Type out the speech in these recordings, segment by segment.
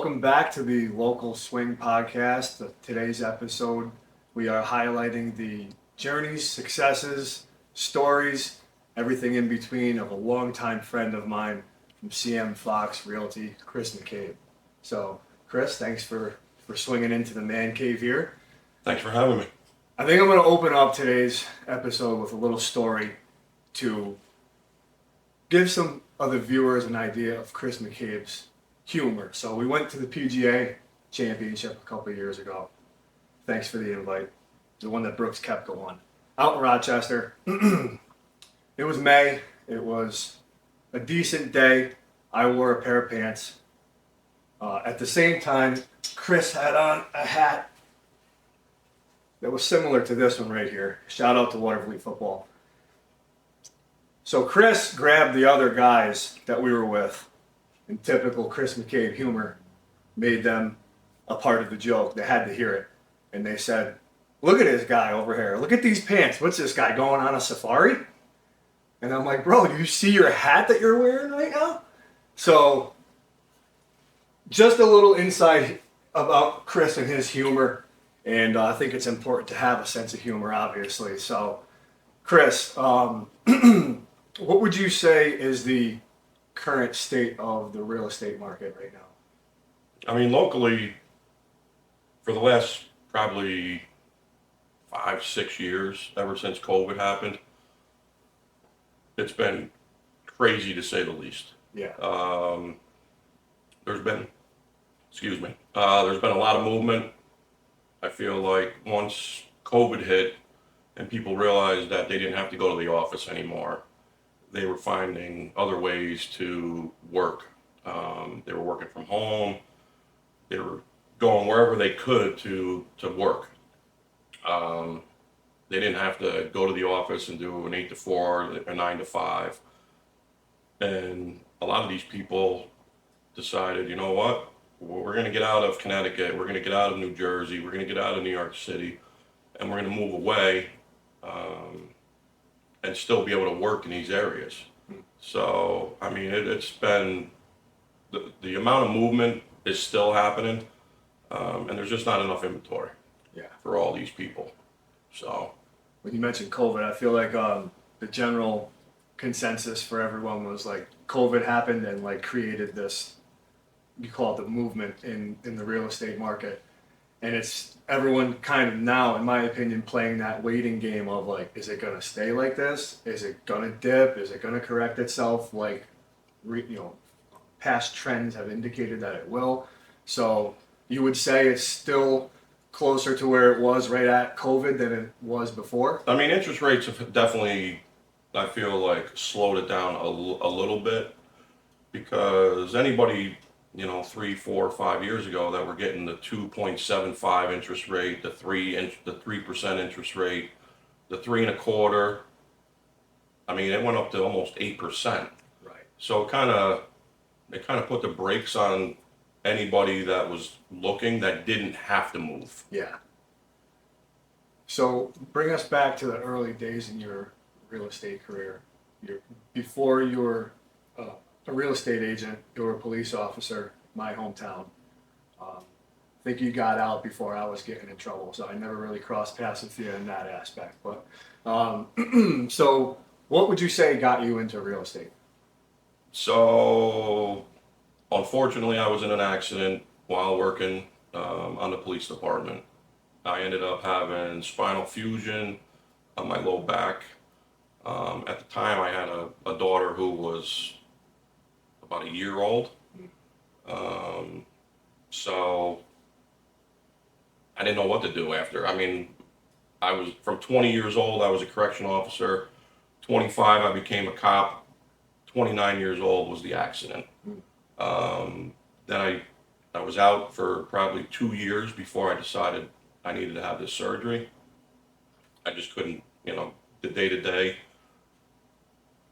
welcome back to the Local Swing Podcast. Today's episode, we are highlighting the journeys, successes, stories, everything in between of a longtime friend of mine from CM Fox Realty, Chris McCabe. So, Chris, thanks for swinging into the man cave here. Thanks for having me. I think I'm going to open up today's episode with a little story to give some other viewers an idea of Chris McCabe's humor. So we went to the PGA Championship a couple of years ago. Thanks for the invite. The one that Brooks kept going. Out in Rochester. It was May. It was a decent day. I wore a pair of pants. At the same time, Chris had on a hat that was similar to this one right here. Shout out to Watervliet Football. So Chris grabbed the other guys that we were with, in typical Chris McCabe humor, made them a part of the joke. They had to hear it. And they said, "Look at this guy over here. Look at these pants. What's this guy, going on a safari?" And I'm like, "Bro, do you see your hat that you're wearing right now?" So just a little insight about Chris and his humor. And I think it's important to have a sense of humor, obviously. So, Chris, what would you say is the current state of the real estate market right now? I mean, locally, for the last probably 5-6 years, ever since COVID happened, it's been crazy to say the least. Yeah. There's been a lot of movement. I feel like once COVID hit and people realized that they didn't have to go to the office anymore, they were finding other ways to work. They were working from home. They were going wherever they could to work. They didn't have to go to the office and do an 8 to 4 or 9 to 5. And a lot of these people decided, you know what? We're going to get out of Connecticut. We're going to get out of New Jersey. We're going to get out of New York City. And we're going to move away and still be able to work in these areas. So, I mean, it's been, the amount of movement is still happening. And there's just not enough inventory for all these people. So, when you mentioned COVID, I feel like the general consensus for everyone was like COVID happened and like created this, you call it the movement in the real estate market. And it's everyone kind of now, in my opinion, playing that waiting game of like, is it going to stay like this? Is it going to dip? Is it going to correct itself? Like, past trends have indicated that it will. So you would say it's still closer to where it was right at COVID than it was before? I mean, interest rates have definitely, I feel like, slowed it down a little bit, because anybody, 3, 4, 5 years ago that were getting the 2.75 interest rate, the 3% interest rate, the 3.25. I mean, it went up to almost 8%. Right. So it kind of put the brakes on anybody that was looking that didn't have to move. Yeah. So bring us back to the early days in your real estate career. Before you were a real estate agent, you were a police officer, my hometown. I think you got out before I was getting in trouble, so I never really crossed paths with you in that aspect. But so what would you say got you into real estate? So, unfortunately, I was in an accident while working on the police department. I ended up having spinal fusion on my low back. At the time, I had a daughter who was about a year old. So I didn't know what to do after. I mean, I was from 20 years old, I was a correctional officer. 25, I became a cop. 29 years old was the accident. Then I was out for probably 2 years before I decided I needed to have this surgery. I just couldn't, the day to day,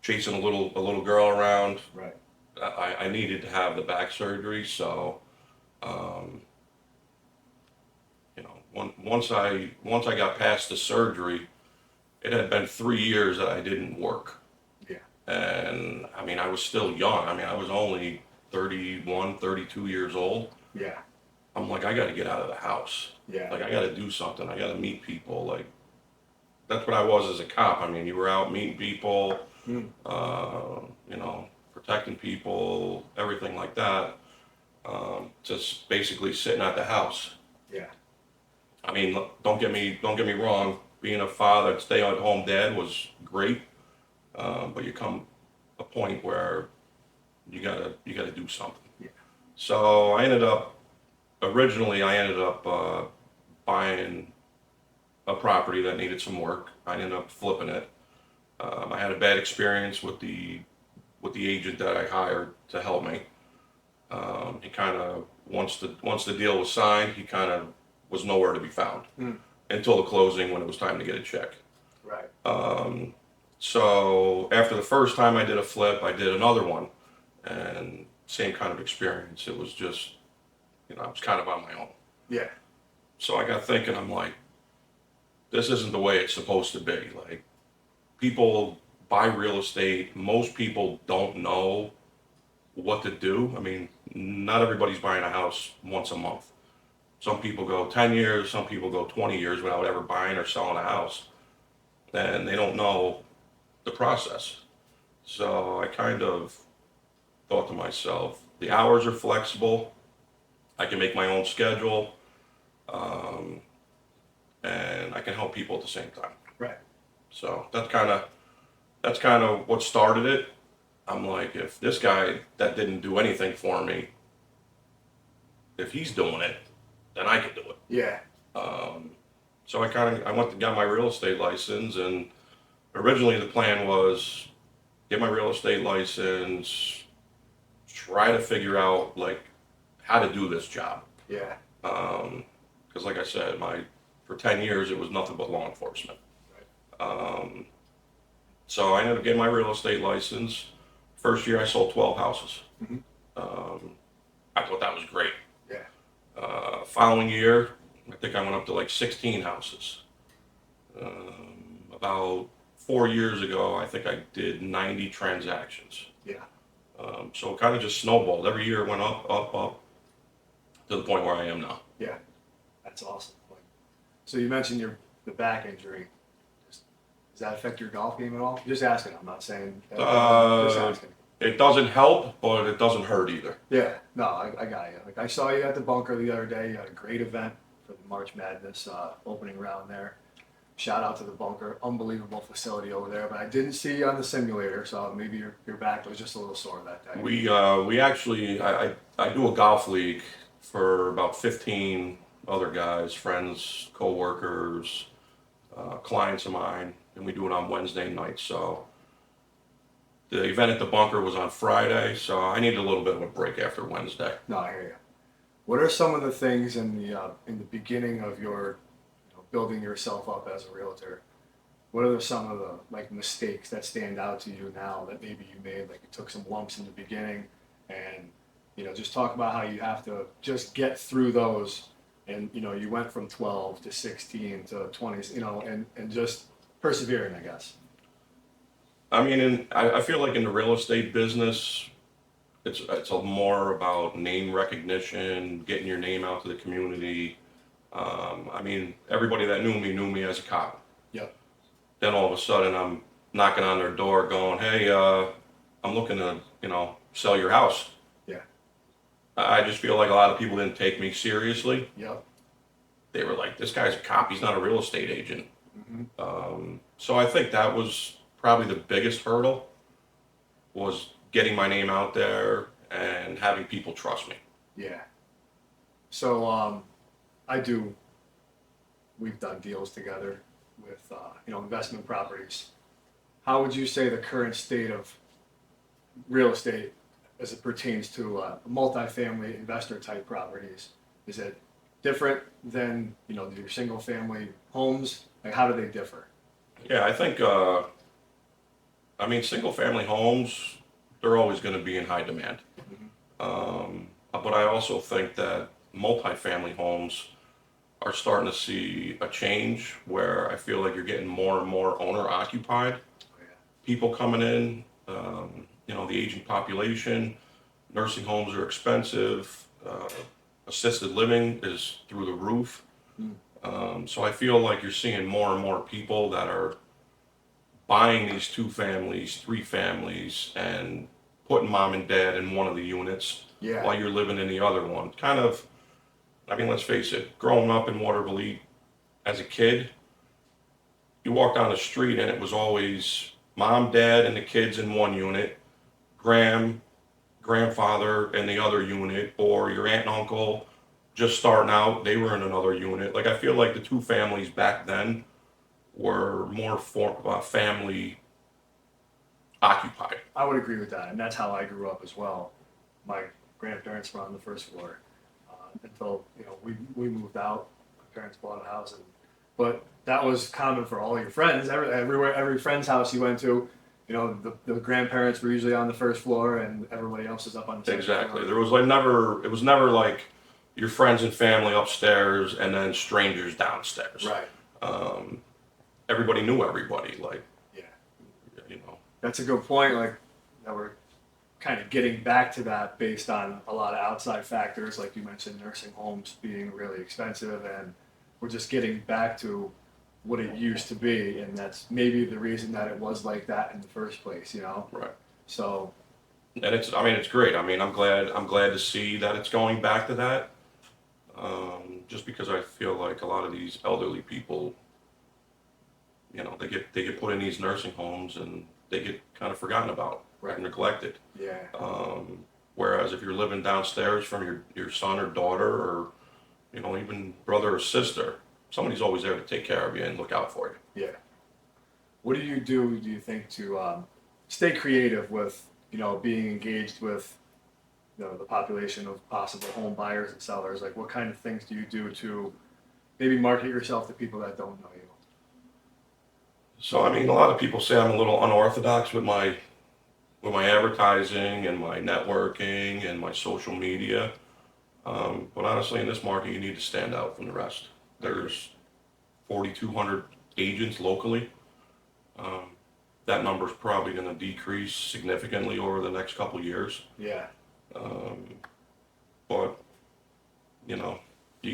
chasing a little girl around. Right. I needed to have the back surgery, so once I got past the surgery, it had been 3 years that I didn't work. Yeah. And I mean, I was still young. I mean, I was only 31, 32 years old. Yeah. I'm like, I got to get out of the house. Yeah. Like, I got to do something. I got to meet people. Like, that's what I was as a cop. I mean, you were out meeting people, Mm. you know, protecting people, everything like that. Just basically sitting at the house. Yeah. I mean, look, don't get me wrong. Being a father, stay-at-home dad was great, but you come a point where you gotta do something. Yeah. So originally I ended up buying a property that needed some work. I ended up flipping it. I had a bad experience with the agent that I hired to help me. He kind of once the deal was signed, he kind of was nowhere to be found Mm. until the closing when it was time to get a check. Right. So after the first time I did a flip, I did another one, and same kind of experience. It was just, I was kind of on my own. Yeah. So I got thinking, I'm like, this isn't the way it's supposed to be. Like, people buy real estate. Most people don't know what to do. I mean, not everybody's buying a house once a month. Some people go 10 years, some people go 20 years without ever buying or selling a house. And they don't know the process. So I kind of thought to myself, the hours are flexible. I can make my own schedule, and I can help people at the same time. Right. So that's kind of what started it. I'm like, if this guy that didn't do anything for me, if he's doing it, then I can do it. Yeah. So I went to get my real estate license, and originally the plan was get my real estate license, try to figure out like how to do this job. Yeah. Because like I said, for 10 years it was nothing but law enforcement. So I ended up getting my real estate license. First year I sold 12 houses. Mm-hmm. I thought that was great. Yeah. Following year, I think I went up to like 16 houses. About 4 years ago, I think I did 90 transactions. Yeah. So it kind of just snowballed. Every year it went up, up, up to the point where I am now. Yeah. That's awesome. Like, so you mentioned the back injury. Does that affect your golf game at all? Just asking. I'm not saying. Just asking. It doesn't help, but it doesn't hurt either. Yeah. No, I got you. Like I saw you at the bunker the other day. You had a great event for the March Madness opening round there. Shout out to the bunker. Unbelievable facility over there. But I didn't see you on the simulator, so maybe your back was just a little sore that day. We actually I do a golf league for about 15 other guys, friends, co-workers, clients of mine, and we do it on Wednesday nights. So the event at the bunker was on Friday, so I needed a little bit of a break after Wednesday. No, I hear you. What are some of the things in the beginning of your building yourself up as a realtor? What are some of the like mistakes that stand out to you now that maybe you made? Like you took some lumps in the beginning, and just talk about how you have to just get through those. And you went from 12 to 16 to 20, and just persevering, I guess. I mean, I feel like in the real estate business, it's a more about name recognition, getting your name out to the community. I mean, everybody that knew me as a cop. Yep. Then all of a sudden, I'm knocking on their door, going, "Hey, I'm looking to, sell your house." Yeah. I just feel like a lot of people didn't take me seriously. Yep. They were like, "This guy's a cop. He's not a real estate agent." Mm-hmm. So I think that was probably the biggest hurdle, was getting my name out there and having people trust me. Yeah. So we've done deals together with investment properties. How would you say the current state of real estate as it pertains to multifamily investor type properties? Is it different than your single family homes? Like how do they differ? Yeah, I think, single family homes, they're always going to be in high demand. But I also think that multifamily homes are starting to see a change where I feel like you're getting more and more owner occupied. Oh, yeah. People coming in, the aging population, nursing homes are expensive. assisted living is through the roof. Mm. So I feel like you're seeing more and more people that are buying these 2 families, 3 families, and putting mom and dad in one of the units Yeah. while you're living in the other one. Kind of, I mean, let's face it, growing up in Waterville as a kid, you walked down the street and it was always mom, dad, and the kids in one unit, grandfather in the other unit, or your aunt and uncle just starting out, they were in another unit. Like, I feel like the 2 families back then were more family occupied. I would agree with that, and that's how I grew up as well. My grandparents were on the first floor until we moved out. My parents bought a house, but that was common for all your friends. Every friend's house you went to, the grandparents were usually on the first floor, and everybody else is up on the second Exactly. floor. There was like never. It was never like your friends and family upstairs and then strangers downstairs. Right. Everybody knew everybody. Like, Yeah. you know. That's a good point. Like, that we're kind of getting back to that based on a lot of outside factors, like you mentioned, nursing homes being really expensive, and we're just getting back to what it used to be, and that's maybe the reason that it was like that in the first place, Right. So, And it's. I mean, it's great. I mean, I'm glad. I'm glad to see that it's going back to that. Just because I feel like a lot of these elderly people, they get put in these nursing homes and they get kind of forgotten about, Right. and neglected. yeah, Whereas if you're living downstairs from your son or daughter, or even brother or sister, somebody's always there to take care of you and look out for you. yeah. What do you think, to stay creative with, being engaged with, the population of possible home buyers and sellers? Like, what kind of things do you do to maybe market yourself to people that don't know you? So I mean, a lot of people say I'm a little unorthodox with my advertising and my networking and my social media. But honestly, in this market, you need to stand out from the rest. There's 4,200 agents locally. That number's probably going to decrease significantly over the next couple years. Yeah, But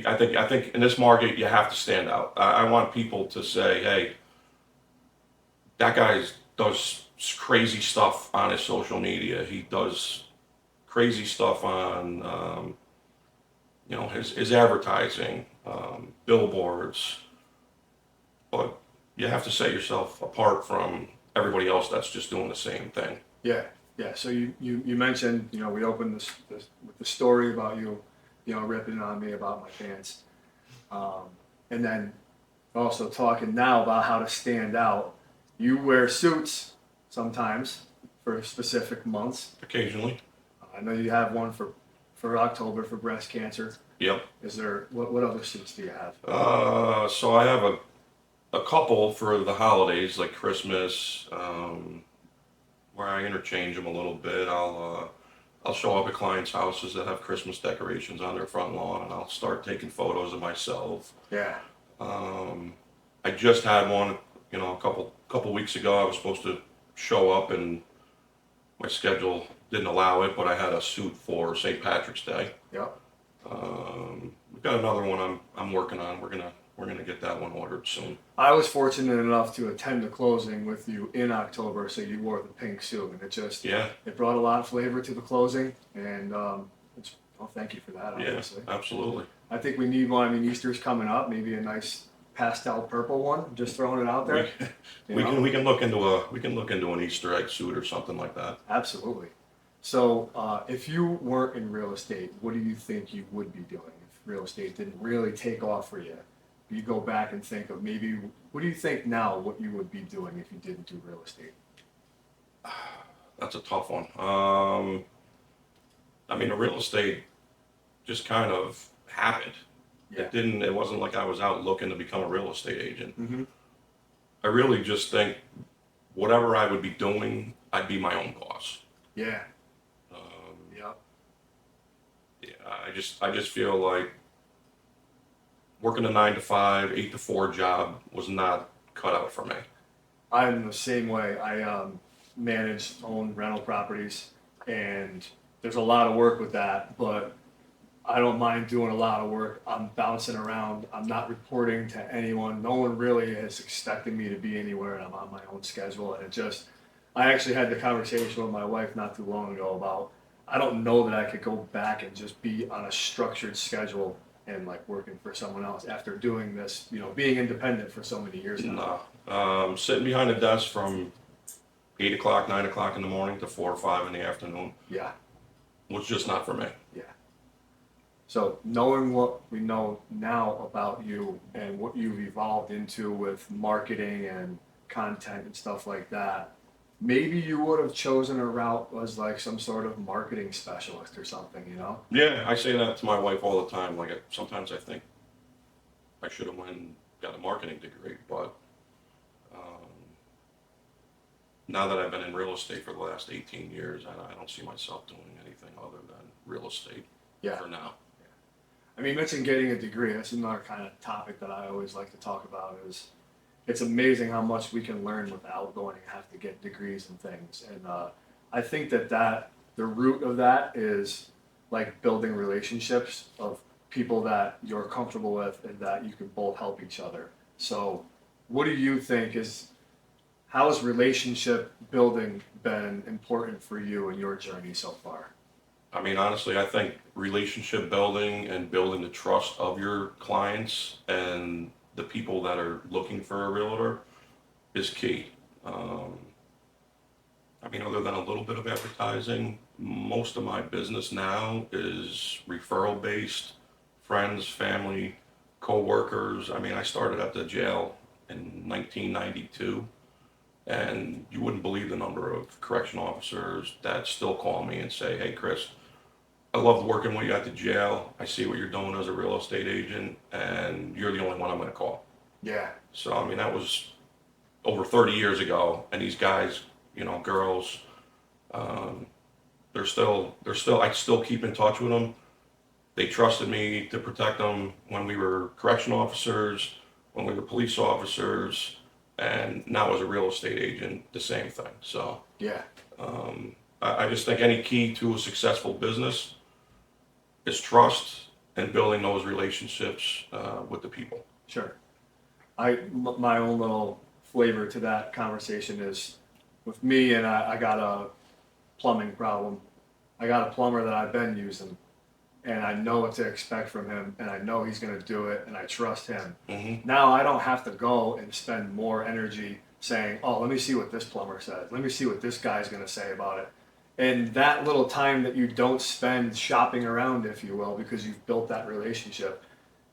I think in this market you have to stand out. I want people to say, "Hey, that guy does crazy stuff on his social media. He does crazy stuff on his advertising, billboards." But you have to set yourself apart from everybody else that's just doing the same thing. yeah, yeah. So you mentioned, we opened this with the story about you, ripping on me about my pants, and then also talking now about how to stand out. You wear suits sometimes for specific months. Occasionally. I know you have one for October for breast cancer. Yep. Is there what other suits do you have? So I have a couple for the holidays, like Christmas, where I interchange them a little bit. I'll show up at clients' houses that have Christmas decorations on their front lawn, and I'll start taking photos of myself. Yeah. I just had one, a couple weeks ago. I was supposed to show up, and my schedule didn't allow it, but I had a suit for St. Patrick's Day. Yep. We've got another one I'm working on. We're gonna get that one ordered soon. I was fortunate enough to attend the closing with you in October, so you wore the pink suit, and it brought a lot of flavor to the closing, and thank you for that. Obviously. Yeah, absolutely. I think we need one. I mean, Easter's coming up. Maybe a nice pastel purple one. Just throwing it out there. We can look into an Easter egg suit or something like that. Absolutely. So, if you weren't in real estate, what do you think you would be doing if real estate didn't really take off for you? You go back and think of maybe, what do you think now what you would be doing if you didn't do real estate? That's a tough one. I mean, the real estate just kind of happened. Yeah. It wasn't like I was out looking to become a real estate agent. Mm-hmm. I really just think whatever I would be doing, I'd be my own boss. Yeah. Yeah. I just feel like working a 9 to 5, 8 to 4 job was not cut out for me. I'm the same way. I own rental properties, and there's a lot of work with that, but I don't mind doing a lot of work. I'm bouncing around. I'm not reporting to anyone. No one really is expecting me to be anywhere, and I'm on my own schedule. And it just, I actually had the conversation with my wife not too long ago about I don't know that I could go back and just be on a structured schedule and like working for someone else after doing this, being independent for so many years now. No. Sitting behind a desk from 8 o'clock, 9 o'clock in the morning to 4 or 5 in the afternoon Yeah, was just not for me. yeah. So knowing what we know now about you and what you've evolved into with marketing and content and stuff like that, maybe you would have chosen a route as like some sort of marketing specialist or something. Yeah, I say that to my wife all the time. Like, sometimes I think I should have went and got a marketing degree, but now that I've been in real estate for the last 18 years, I don't see myself doing anything other than real estate Yeah. for now. I mean, you mentioned getting a degree. That's another kind of topic that I always like to talk about is it's amazing how much we can learn without going and have to get degrees and things. And I think that the root of that is like building relationships of people that you're comfortable with and that you can both help each other. So what do you think how has relationship building been important for you in your journey so far? I mean, honestly, I think relationship building and building the trust of your clients and the people that are looking for a realtor is key. I mean, other than a little bit of advertising, most of my business now is referral based, friends, family, co-workers. I mean, I started at the jail in 1992, and you wouldn't believe the number of correction officers that still call me and say, "Hey, Chris, I loved working with you at the jail. I see what you're doing as a real estate agent, and you're the only one I'm going to call." Yeah, So, I mean, that was over 30 years ago, and these guys, girls, I still keep in touch with them. They trusted me to protect them when we were correction officers, when we were police officers, and now as a real estate agent, the same thing. So, yeah. I just think any key to a successful business is trust and building those relationships with the people. Sure. My own little flavor to that conversation is with me, and I got a plumbing problem. I got a plumber that I've been using, and I know what to expect from him, and I know he's going to do it, and I trust him. Mm-hmm. Now I don't have to go and spend more energy saying, "Oh, let me see what this plumber says. Let me see what this guy's going to say about it." And that little time that you don't spend shopping around, if you will, because you've built that relationship,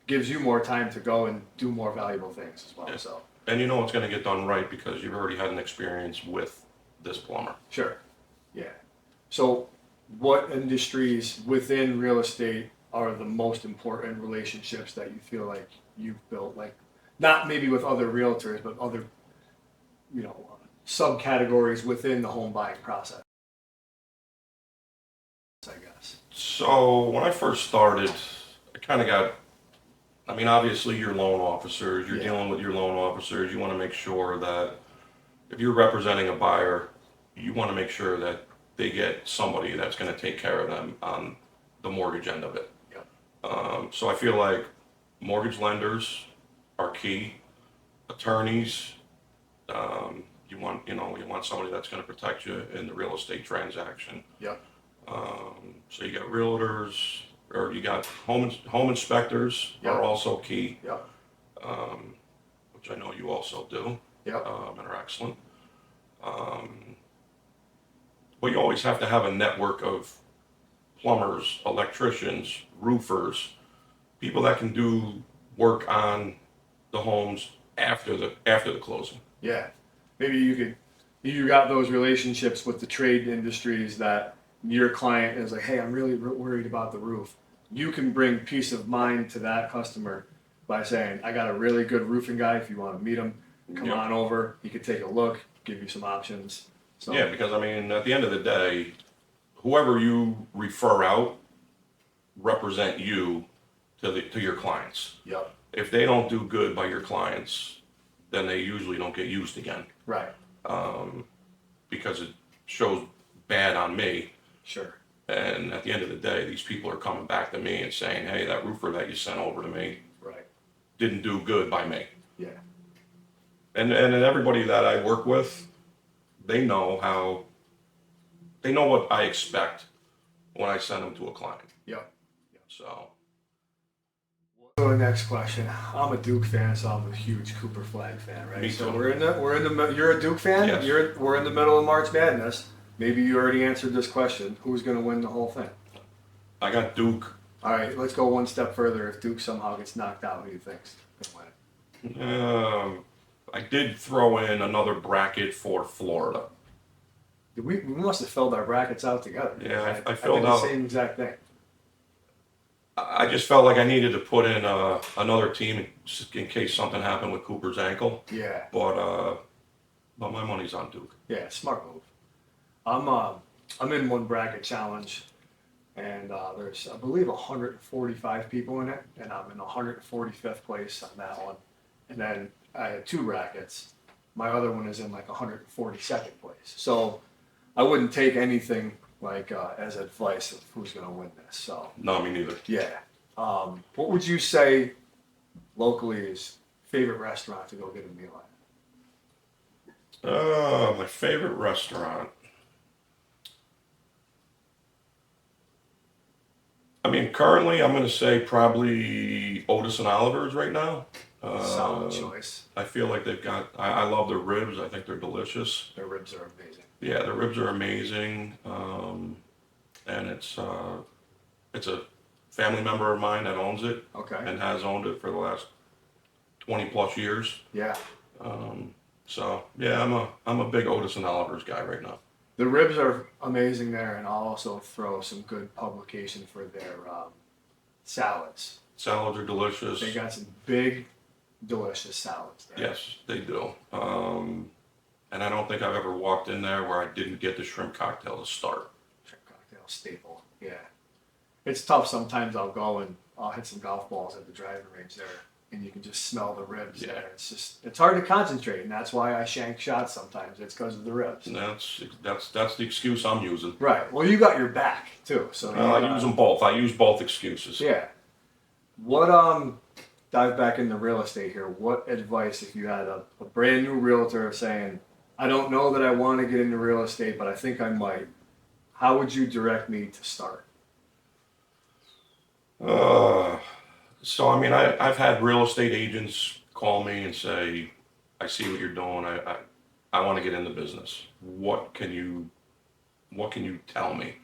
gives you more time to go and do more valuable things as well. Yeah. So And you know it's going to get done right because you've already had an experience with this plumber. sure, yeah. So what industries within real estate are the most important relationships that you feel like you've built? Like not maybe with other realtors, but other subcategories within the home buying process, I guess. So when I first started, I kind of got, I mean, obviously your loan officers, you're Yeah. dealing with your loan officers. You want to make sure that if you're representing a buyer, you want to make sure that they get somebody that's going to take care of them on the mortgage end of it. Yep. So I feel like mortgage lenders are key. Attorneys, you want somebody that's going to protect you in the real estate transaction. Yep. So you got realtors, or you got home inspectors Yep. are also key, Yep. which I know you also do, Yep. and are excellent. But you always have to have a network of plumbers, electricians, roofers, people that can do work on the homes after the closing. Yeah. Maybe you got those relationships with the trade industries that your client is like, "Hey, I'm really worried about the roof." You can bring peace of mind to that customer by saying, "I got a really good roofing guy. If you want to meet him, come Yep. on over. He could take a look, give you some options." So Yeah, because I mean, at the end of the day, whoever you refer out represent you to your clients. Yep. If they don't do good by your clients, then they usually don't get used again, Right. because it shows bad on me. Sure. And at the end of the day, these people are coming back to me and saying, hey, that roofer that you sent over to me Right. didn't do good by me. Yeah. And everybody that I work with, they know what I expect when I send them to a client. Yep. So, So the next question. I'm a Duke fan, so I'm a huge Cooper Flag fan, right? Me So too. you're a Duke fan? Yes. We're in the middle of March Madness. Maybe you already answered this question. Who's going to win the whole thing? I got Duke. All right, let's go one step further. If Duke somehow gets knocked out, who do you think's going to win it? I did throw in another bracket for Florida. We must have filled our brackets out together. Yeah, I did filled the out. same exact thing. I just felt like I needed to put in another team in case something happened with Cooper's ankle. Yeah. But my money's on Duke. Yeah, smart move. I'm in one bracket challenge, and there's I believe 145 people in it, and I'm in 145th place on that one. And then I had two brackets. My other one is in like 142nd place. So I wouldn't take anything like as advice of who's going to win this. So No, me neither. yeah. What would you say locally is favorite restaurant to go get a meal at? My favorite restaurant. I mean, currently, I'm going to say probably Otis and Oliver's right now. Solid choice. I feel like they've got. I love their ribs. I think they're delicious. Their ribs are amazing. Yeah, their ribs are amazing. And it's a family member of mine that owns it Okay. and has owned it for the last 20 plus years. Yeah. So yeah, I'm a big Otis and Oliver's guy right now. The ribs are amazing there, and I'll also throw some good publication for their salads. Salads are delicious. They got some big, delicious salads there. Yes, they do. And I don't think I've ever walked in there where I didn't get the shrimp cocktail to start. Shrimp cocktail staple. Yeah. It's tough. Sometimes I'll go and I'll hit some golf balls at the driving range there, and you can just smell the ribs Yeah. there. It's hard to concentrate, and that's why I shank shots sometimes. It's because of the ribs. And that's the excuse I'm using. Right. Well, you got your back too, so I use them both. I use both excuses. Yeah. What dive back into real estate here. What advice, if you had a brand new realtor saying, I don't know that I want to get into real estate, but I think I might, how would you direct me to start? So I mean, I've had real estate agents call me and say, I see what you're doing. I want to get in the business. What can you tell me?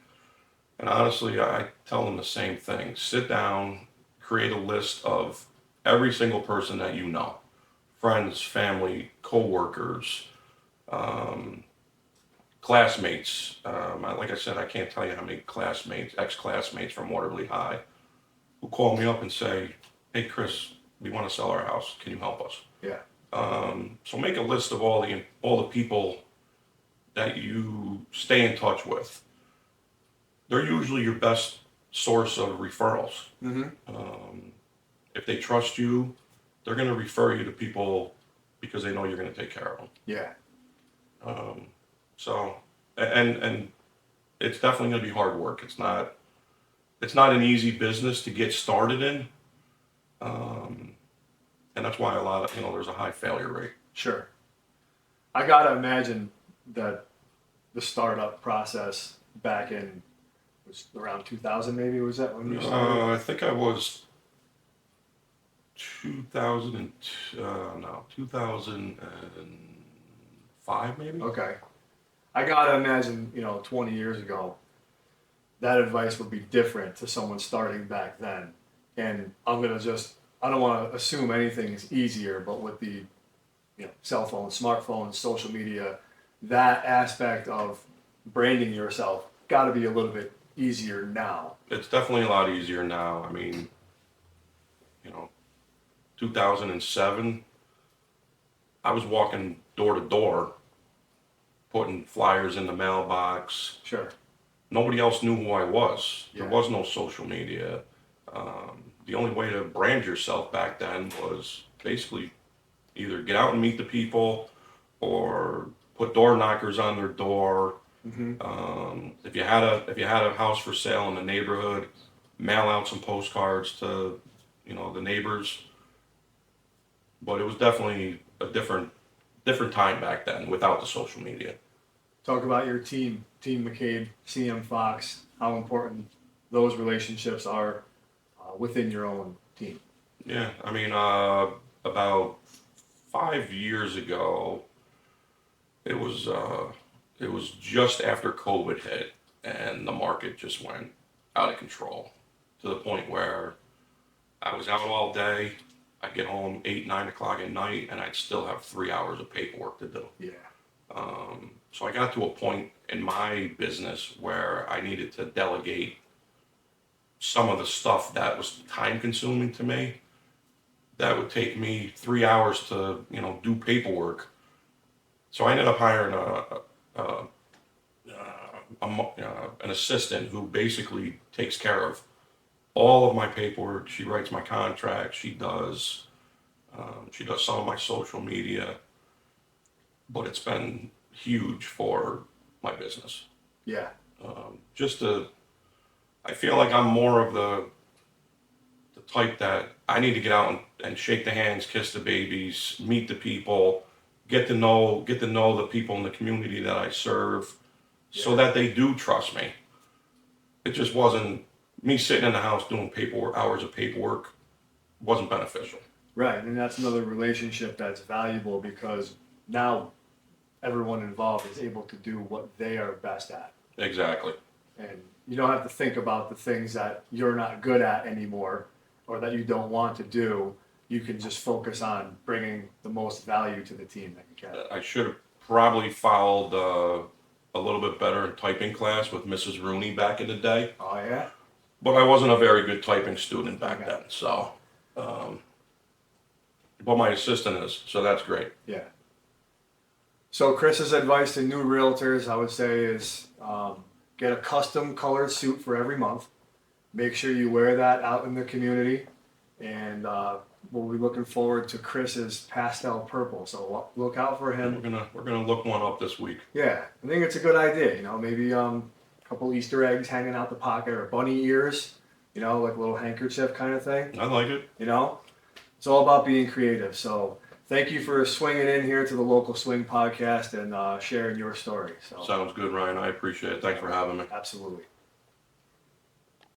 And honestly, I tell them the same thing. Sit down, create a list of every single person that you know, friends, family, coworkers, classmates. Like I said, I can't tell you how many ex-classmates from Waterloo High, who call me up and say, hey Chris, we want to sell our house. Can you help us? Yeah. So make a list of all the people that you stay in touch with. They're usually your best source of referrals. Mm-hmm. If they trust you, they're going to refer you to people because they know you're going to take care of them. Yeah. So, and it's definitely going to be hard work. It's not an easy business to get started in. And that's why there's a high failure rate. Sure. I got to imagine that the startup process back in, was around 2000 maybe, was that when you started? I think I was 2005 maybe. Okay. I got to imagine, 20 years ago, that advice would be different to someone starting back then. And I don't want to assume anything is easier, but with the cell phones, smartphones, social media, that aspect of branding yourself got to be a little bit easier now. It's definitely a lot easier now. I mean, 2007, I was walking door to door, putting flyers in the mailbox. Sure. Nobody else knew who I was. Yeah. There was no social media. The only way to brand yourself back then was basically either get out and meet the people or put door knockers on their door. If you had a house for sale in the neighborhood, mail out some postcards to, the neighbors. But it was definitely a different time back then without the social media. Talk about your team, Team McCabe, CM Fox, how important those relationships are within your own team. Yeah, I mean, about 5 years ago, it was just after COVID hit, and the market just went out of control to the point where I was out all day. I'd get home 8, 9 o'clock at night, and I'd still have 3 hours of paperwork to do. Yeah. So I got to a point in my business where I needed to delegate some of the stuff that was time consuming to me. That would take me 3 hours to, do paperwork. So I ended up hiring an assistant who basically takes care of all of my paperwork. She writes my contract. She does some of my social media. But it's been huge for my business. Yeah. I feel like I'm more of the type that I need to get out and shake the hands, kiss the babies, meet the people, get to know the people in the community that I serve, so that they do trust me. It just wasn't me sitting in the house doing hours of paperwork wasn't beneficial. Right, and that's another relationship that's valuable because now everyone involved is able to do what they are best at. Exactly. And you don't have to think about the things that you're not good at anymore or that you don't want to do. You can just focus on bringing the most value to the team that you can. I should have probably followed a little bit better in typing class with Mrs. Rooney back in the day. Oh, yeah? But I wasn't a very good typing student back then, so. But my assistant is, so that's great. Yeah. So Chris's advice to new realtors, I would say, is get a custom colored suit for every month. Make sure you wear that out in the community, and we'll be looking forward to Chris's pastel purple. So look out for him. We're gonna look one up this week. Yeah, I think it's a good idea. Maybe a couple Easter eggs hanging out the pocket or bunny ears. Like a little handkerchief kind of thing. I like it. It's all about being creative. So thank you for swinging in here to the Local Swing podcast and sharing your story. So Sounds good, Ryan. I appreciate it. Thanks for having me. absolutely.